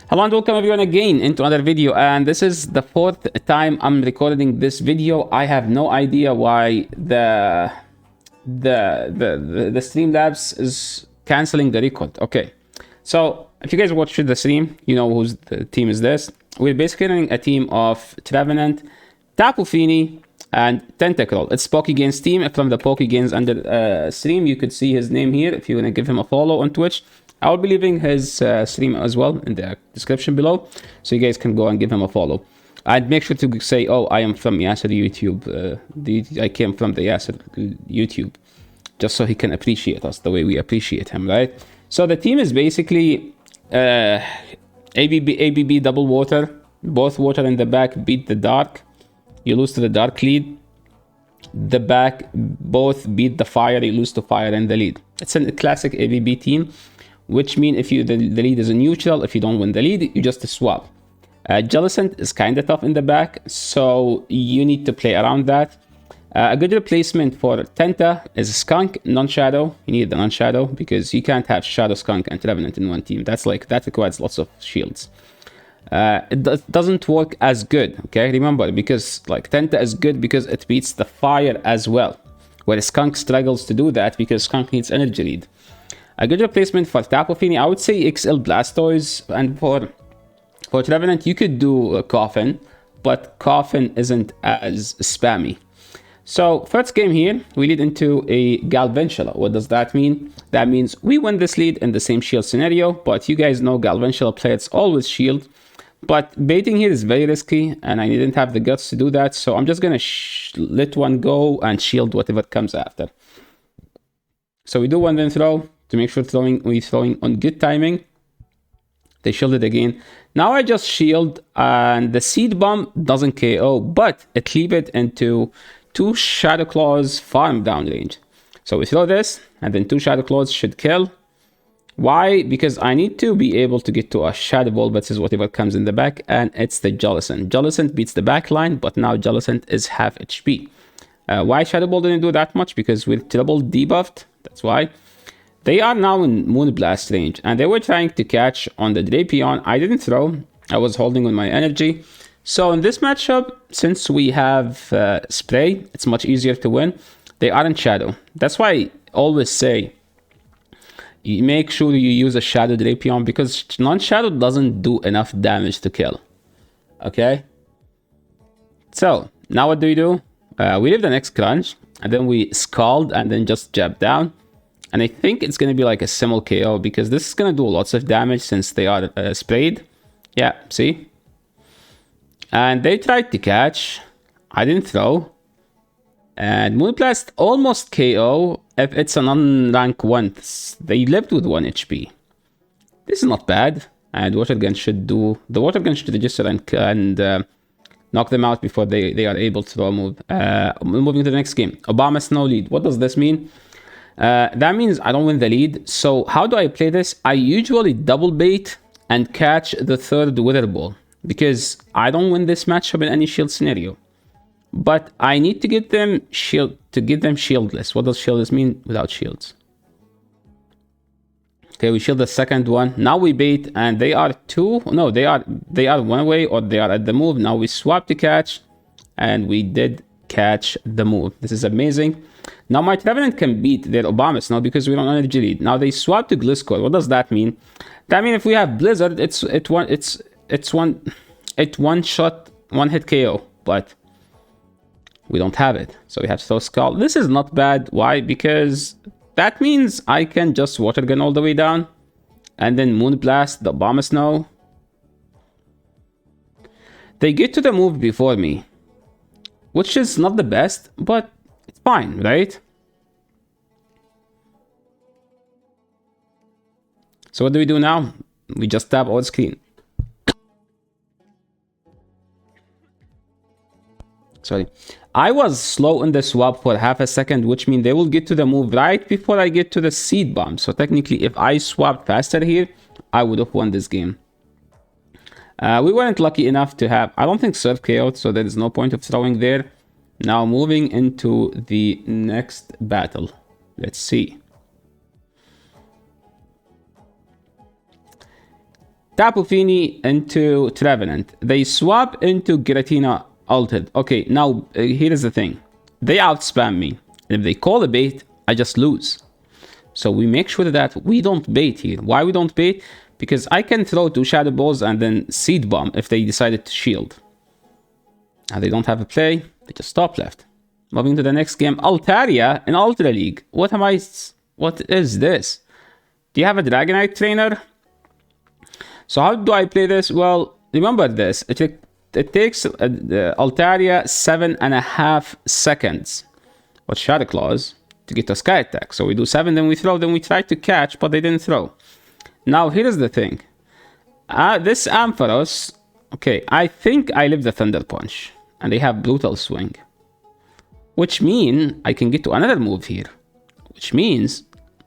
Hello and welcome everyone again into another video, and this is the fourth time I'm recording this video. I have no idea why the Streamlabs is canceling the record. Okay, so if you guys watched the stream, you know whose the team is this. We're basically running a team of Trevenant, Tapu Fini, and Tentacle. It's PokeGains team from the PokeGains under stream. You could see his name here if you want to give him a follow on Twitch. I'll be leaving his stream as well in the description below, so you guys can go and give him a follow. And make sure to say, oh, I am from Yasser YouTube. I came from the Yasser YouTube, just so he can appreciate us the way we appreciate him, right? So the team is basically ABB double water. Both water in the back beat the dark. You lose to the dark lead. The back both beat the fire. You lose to fire in the lead. It's a classic ABB team, which means if the lead is a neutral, if you don't win the lead, you just swap. Jellicent is kind of tough in the back, so you need to play around that. A good replacement for Tenta is Skunk, non-shadow. You need the non-shadow because you can't have Shadow, Skunk, and Trevenant in one team. That requires lots of shields. It doesn't work as good, okay? Remember, because like Tenta is good because it beats the fire as well, whereas Skunk struggles to do that because Skunk needs energy lead. A good replacement for Tapu Fini, I would say XL Blastoise, and for Trevenant, you could do a Coffin, but Coffin isn't as spammy. So, first game here, we lead into a Galvantula. What does that mean? That means we win this lead in the same shield scenario, but you guys know Galvantula players always shield. But baiting here is very risky, and I didn't have the guts to do that, so I'm just gonna let one go and shield whatever comes after. So we do one then throw, to make sure we're throwing on good timing. They shielded again. Now I just shield, and the Seed Bomb doesn't KO, but it leaves it into 2 Shadow Claws farm down range. So we throw this, and then 2 Shadow Claws should kill. Why? Because I need to be able to get to a Shadow Ball, but this is whatever comes in the back, and it's the Jellicent. Jellicent beats the back line, but now Jellicent is half HP. Why Shadow Ball didn't do that much? Because we're triple debuffed, that's why. They are now in Moonblast range, and they were trying to catch on the Drapion. I didn't throw, I was holding on my energy. So in this matchup, since we have Spray, it's much easier to win. They aren't Shadow. That's why I always say, you make sure you use a Shadow Drapion, because non-Shadow doesn't do enough damage to kill. Okay? So, now what do? We leave the next crunch, and then we Scald, and then just jab down. And I think it's going to be like a simul KO, because this is going to do lots of damage since they are sprayed. Yeah, see? And they tried to catch. I didn't throw. And Moonblast almost KO if it's an unrank 1. They lived with 1 HP. This is not bad. And Water Gun should do... The Water Gun should register and knock them out before they are able to throw a move. Moving to the next game. Abomasnow lead. What does this mean? That means I don't win the lead. So how do I play this? I usually double bait and catch the 3rd Wither Ball, because I don't win this matchup in any shield scenario. But I need to get them shieldless. What does shieldless mean? Without shields. Okay, we shield the second one. Now we bait, and they are 2. No, they are 1 away, or they are at the move. Now we swap to catch, and we did catch the move. This is amazing. Now my Trevenant can beat their Abomasnow because we don't energy lead. Now they swap to Gliscor. What does that mean? That means if we have Blizzard, it's one shot, 1 hit KO, but we don't have it. So we have to throw Scald. This is not bad. Why? Because that means I can just Water Gun all the way down, and then Moonblast the Abomasnow. They get to the move before me, which is not the best, but it's fine, right? So what do we do now? We just tap on screen. Sorry. I was slow in the swap for half a second, which means they will get to the move right before I get to the Seed Bomb. So technically, if I swapped faster here, I would have won this game. We weren't lucky enough to have... I don't think Surf KO'd, so there is no point of throwing there. Now moving into the next battle. Let's see. Tapu Fini into Trevenant. They swap into Giratina Altered. Okay, now here is the thing. They outspam me. And if they call a bait, I just lose. So we make sure that we don't bait here. Why we don't bait? Because I can throw 2 Shadow Balls and then Seed Bomb if they decided to shield. And they don't have a play. They just top left. Moving to the next game. Altaria in Ultra League. What is this? Do you have a Dragonite trainer? So how do I play this? Well, remember this. It takes Altaria 7.5 seconds with Shadow Claws to get a Sky Attack. So we do 7, then we throw, then we try to catch, but they didn't throw. Now, here's the thing. This Ampharos, okay, I think I live the Thunder Punch. And they have Brutal Swing. Which means I can get to another move here. Which means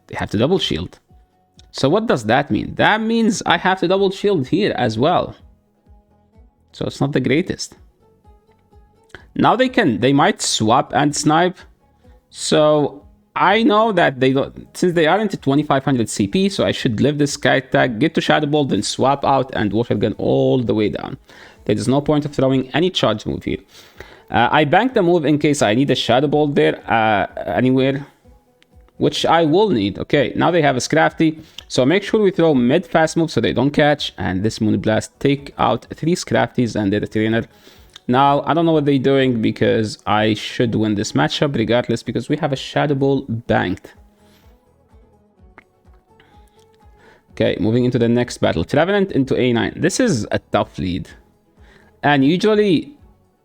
they have to double shield. So what does that mean? That means I have to double shield here as well. So it's not the greatest. Now they might swap and snipe. So I know that they don't, since they are into 2500 CP, so I should live this Sky Attack, get to Shadow Ball, then swap out and Water Gun all the way down. There is no point of throwing any charge move here. I bank the move in case I need a Shadow Ball there anywhere, which I will need. Okay, now they have a Scrafty, so make sure we throw mid fast move so they don't catch, and this Moonblast take out 3 Scrafties and their trainer. Now, I don't know what they're doing because I should win this matchup regardless because we have a Shadow Ball banked. Okay, moving into the next battle. Trevenant into A9. This is a tough lead. And usually,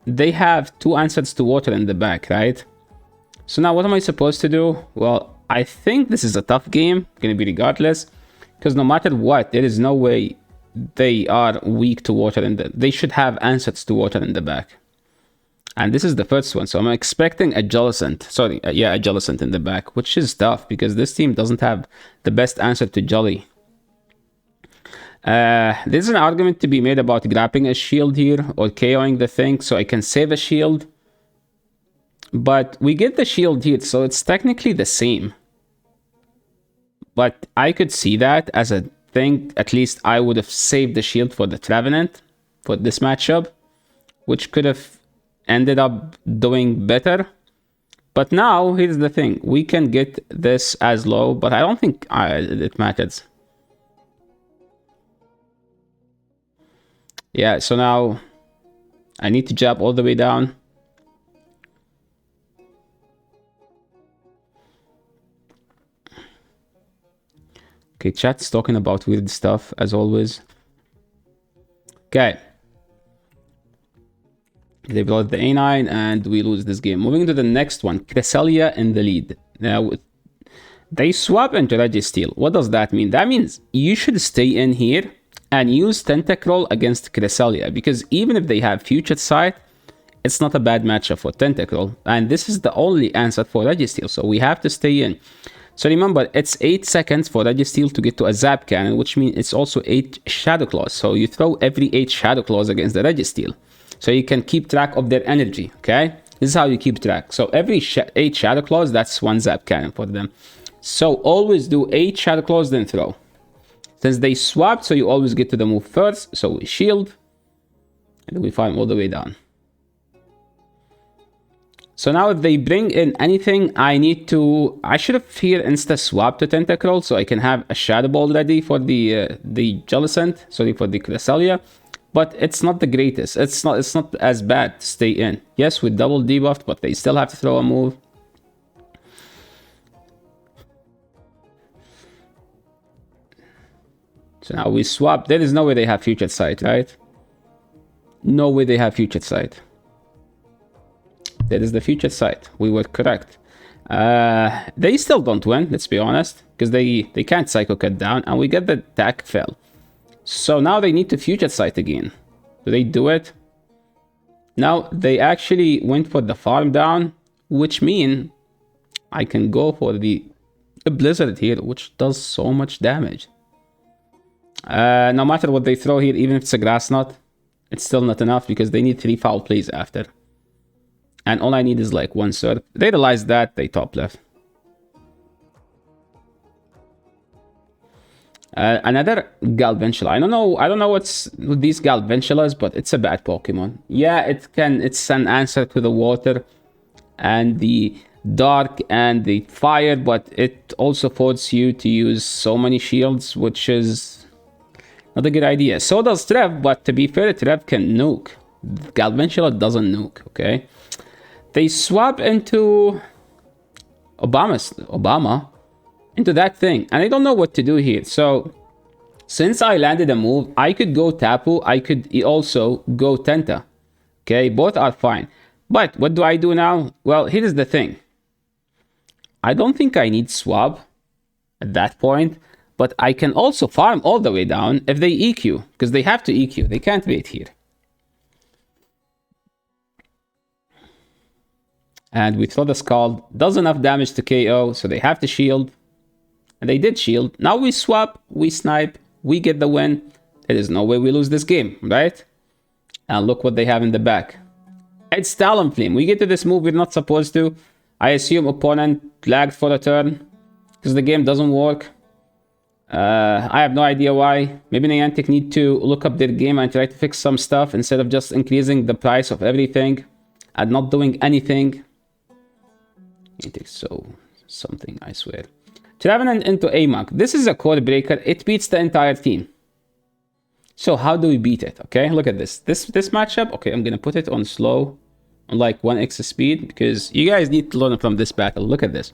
they have 2 answers to water in the back, right? So now, what am I supposed to do? Well, I think this is a tough game. Gonna be regardless. Because no matter what, there is no way they are weak to water in the... They should have answers to water in the back. And this is the first one. So I'm expecting a Jellicent. Sorry, a Jellicent in the back. Which is tough because this team doesn't have the best answer to Jolly. There's an argument to be made about grabbing a shield here or KOing the thing so I can save a shield. But we get the shield here, so it's technically the same. But I could see that as a thing. At least I would have saved the shield for the Trevenant for this matchup, which could have ended up doing better. But now, here's the thing. We can get this as low, but I don't think it matters. Yeah, so now I need to jab all the way down. Okay, chat's talking about weird stuff, as always. Okay. They brought the A9, and we lose this game. Moving to the next one. Cresselia in the lead. Now, they swap into Registeel. What does that mean? That means you should stay in here and use Tentacruel against Cresselia, because even if they have Future Sight, it's not a bad matchup for Tentacruel, and this is the only answer for Registeel, so we have to stay in. So remember, it's 8 seconds for Registeel to get to a Zap Cannon, which means it's also 8 Shadow Claws, so you throw every 8 Shadow Claws against the Registeel, so you can keep track of their energy, okay? This is how you keep track. So every 8 Shadow Claws, that's 1 Zap Cannon for them. So always do 8 Shadow Claws, then throw. Since they swapped, so you always get to the move first. So we shield. And then we farm all the way down. So now if they bring in anything, I should have here insta swap to Tentacruel. So I can have a Shadow Ball ready for the Jellicent. Sorry, for the Cresselia. But it's not the greatest. It's not as bad to stay in. Yes, with double debuffed, but they still have to throw a move. So now we swap. There is no way they have Future Sight, right? No way they have Future Sight. That is the Future Sight. We were correct. They still don't win, let's be honest. Because they can't Psycho Cut down. And we get the attack fell. So now they need to Future Sight again. Do they do it? Now they actually went for the farm down. Which means I can go for the Blizzard here. Which does so much damage. No matter what they throw here, even if it's a Grass Knot, it's still not enough because they need 3 foul plays after. And all I need is like 1 Surf. They realize that, they top left. Another Galvantula. I don't know what's with these Galvantulas, but it's a bad Pokemon. Yeah, it's an answer to the water and the dark and the fire, but it also forces you to use so many shields, which is not a good idea. So does Trev, but to be fair, Trev can nuke. Galvantula doesn't nuke, okay? They swap into Obama into that thing, and I don't know what to do here. So since I landed a move, I could go Tapu, I could also go Tenta. Okay, both are fine. But what do I do now? Well, here's the thing. I don't think I need swap at that point, but I can also farm all the way down if they EQ, because they have to EQ. They can't wait here. And we throw the Scald. Does enough damage to KO, so they have to shield. And they did shield. Now we swap, we snipe, we get the win. There is no way we lose this game, right? And look what they have in the back. It's Talonflame. We get to this move we're not supposed to. I assume opponent lagged for a turn because the game doesn't work. I have no idea why. Maybe Niantic need to look up their game and try to fix some stuff instead of just increasing the price of everything and not doing anything. It is so something, I swear. Trevenant into Amok. This is a code breaker. It beats the entire team. So how do we beat it? Okay, look at this. This matchup. Okay, I'm gonna put it on slow, on like 1x speed, because you guys need to learn from this battle. Look at this.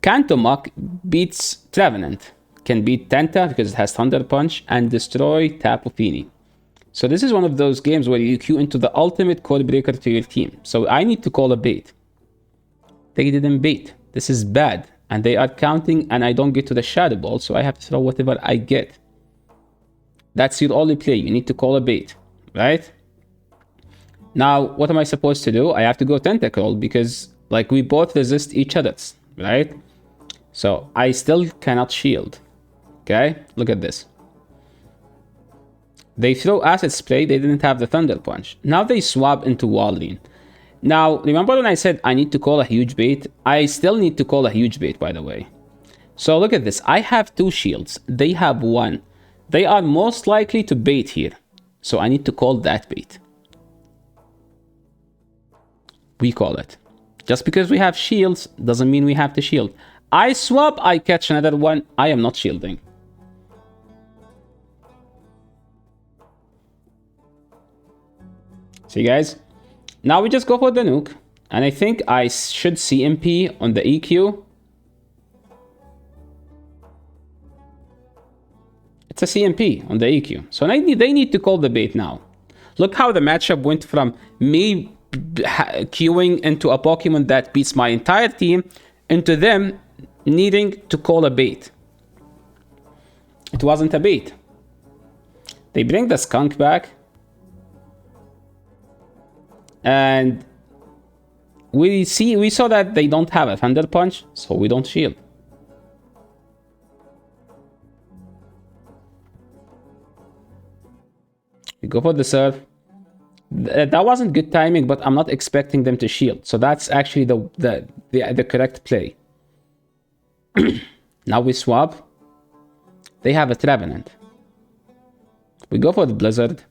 Cantomok beats Trevenant. Can beat Tenta because it has Thunder Punch and destroy Tapu Fini. So this is one of those games where you queue into the ultimate code breaker to your team. So I need to call a bait. They didn't bait. This is bad. And they are counting and I don't get to the Shadow Ball, so I have to throw whatever I get. That's your only play. You need to call a bait, right? Now, what am I supposed to do? I have to go Tentacle because like we both resist each other's, right? So I still cannot shield. Okay, look at this. They throw Acid Spray. They didn't have the Thunder Punch. Now they swap into Walrein. Now, remember when I said I need to call a huge bait? I still need to call a huge bait, by the way. So look at this. I have 2 shields. They have 1. They are most likely to bait here. So I need to call that bait. We call it. Just because we have shields doesn't mean we have to shield. I swap, I catch another one. I am not shielding. See, guys? Now we just go for the nuke. And I think I should CMP on the EQ. It's a CMP on the EQ. So they need to call the bait now. Look how the matchup went from me queuing into a Pokemon that beats my entire team into them needing to call a bait. It wasn't a bait. They bring the Skunk back. And we saw that they don't have a Thunder Punch, so we don't shield. We go for the Surf. That wasn't good timing, but I'm not expecting them to shield. So that's actually the correct play. Now we swap. They have a Trevenant. We go for the Blizzard.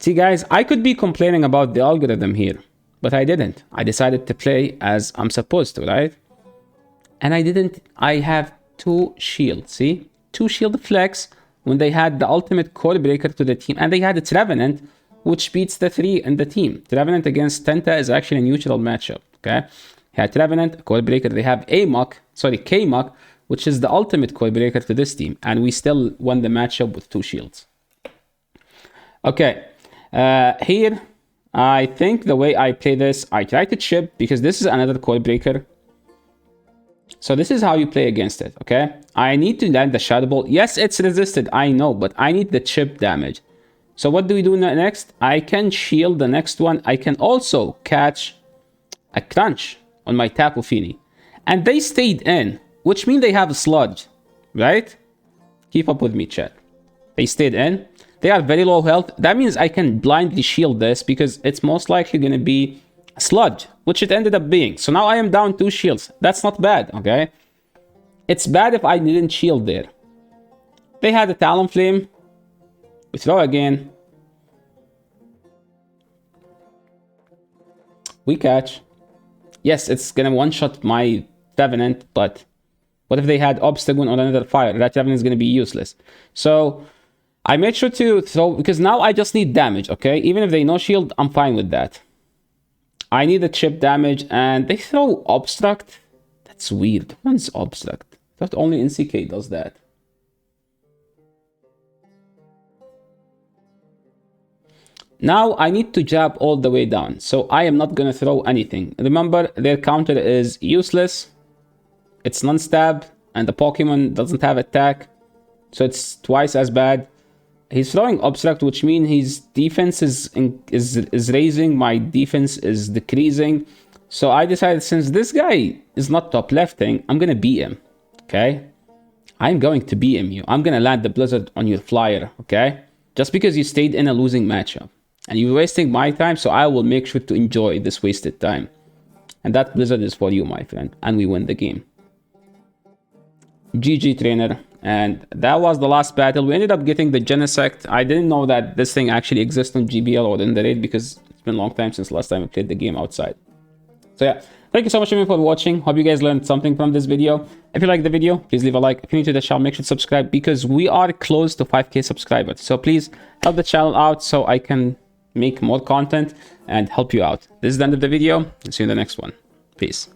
See, guys, I could be complaining about the algorithm here, but I didn't. I decided to play as I'm supposed to, right? And I didn't. I have 2 shields, see? 2 shield flex when they had the ultimate code breaker to the team. And they had a Trevenant, which beats the 3 in the team. Trevenant against Tenta is actually a neutral matchup, okay? They had Trevenant, code breaker. They have K-Muck, which is the ultimate code breaker to this team. And we still won the matchup with 2 shields. Okay. Here, I think the way I play this, I try to chip because this is another code breaker. So this is how you play against it, okay? I need to land the Shadow Ball. Yes, it's resisted, I know, but I need the chip damage. So what do we do next? I can shield the next one. I can also catch a Crunch on my Tapu Fini. And they stayed in, which means they have a Sludge, right? Keep up with me, chat. They stayed in. They are very low health. That means I can blindly shield this because it's most likely going to be a Sludge, which it ended up being. So now I am down 2 shields. That's not bad, okay? It's bad if I didn't shield there. They had a Talonflame. We throw again. We catch. Yes, it's gonna one-shot my Trevenant, but what if they had Obstagoon or another fire? That Trevenant is gonna be useless. So I made sure to throw, because now I just need damage, okay? Even if they no shield, I'm fine with that. I need the chip damage, and they throw Obstruct. That's weird. When's Obstruct? I thought only NCK does that. Now I need to jab all the way down, so I am not gonna throw anything. Remember, their counter is useless. It's non-stab, and the Pokemon doesn't have attack, so it's twice as bad. He's throwing Obstruct, which means his defense is raising, my defense is decreasing. So I decided, since this guy is not top lefting, I'm gonna beat him, okay? I'm going to beat you. I'm gonna land the Blizzard on your flyer, okay? Just because you stayed in a losing matchup. And you're wasting my time, so I will make sure to enjoy this wasted time. And that Blizzard is for you, my friend. And we win the game. GG, trainer. And that was the last battle. We ended up getting the Genesect. I didn't know that this thing actually exists on GBL or in the raid, because it's been a long time since last time I played the game outside. So yeah, thank you so much for watching. Hope you guys learned something from this video. If you like the video, please leave a like. If you're new to the channel, make sure to subscribe, because we are close to 5k subscribers. So please help the channel out so I can make more content and help you out. This is the end of the video. See you in the next one. Peace.